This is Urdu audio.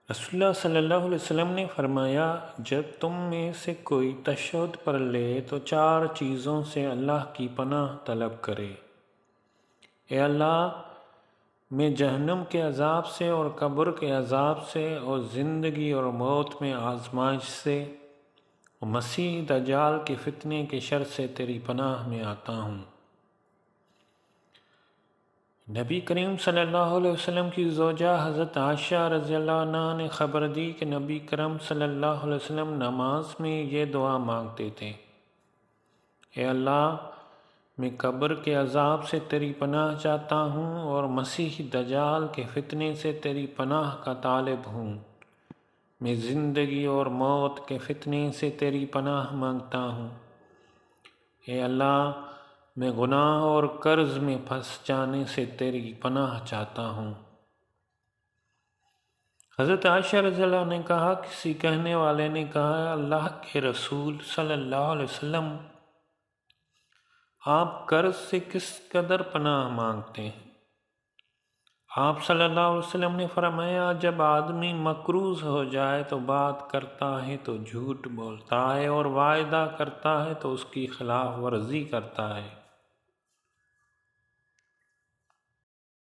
رسول اللہ صلی اللہ علیہ وسلم نے فرمایا، جب تم میں سے کوئی تشہد پڑھ لے تو 4 چیزوں سے اللہ کی پناہ طلب کرے۔ اے اللہ، میں جہنم کے عذاب سے اور قبر کے عذاب سے اور زندگی اور موت میں آزمائش سے اور مسیح دجال کے فتنے کے شر سے تیری پناہ میں آتا ہوں۔ نبی کریم صلی اللہ علیہ وسلم کی زوجہ حضرت عائشہ رضی اللہ عنہا نے خبر دی کہ نبی کریم صلی اللہ علیہ وسلم نماز میں یہ دعا مانگتے تھے، اے اللہ، میں قبر کے عذاب سے تیری پناہ چاہتا ہوں اور مسیح دجال کے فتنے سے تیری پناہ کا طالب ہوں۔ میں زندگی اور موت کے فتنے سے تیری پناہ مانگتا ہوں۔ اے اللہ، میں گناہ اور قرض میں پھنس جانے سے تیری پناہ چاہتا ہوں۔ حضرت عائشہ رضی اللہ عنہ نے کہا، کسی کہنے والے نے کہا، اللہ کے رسول صلی اللہ علیہ وسلم، آپ قرض سے کس قدر پناہ مانگتے ہیں؟ آپ صلی اللہ علیہ وسلم نے فرمایا، جب آدمی مقروض ہو جائے تو بات کرتا ہے تو جھوٹ بولتا ہے اور وعدہ کرتا ہے تو اس کی خلاف ورزی کرتا ہے۔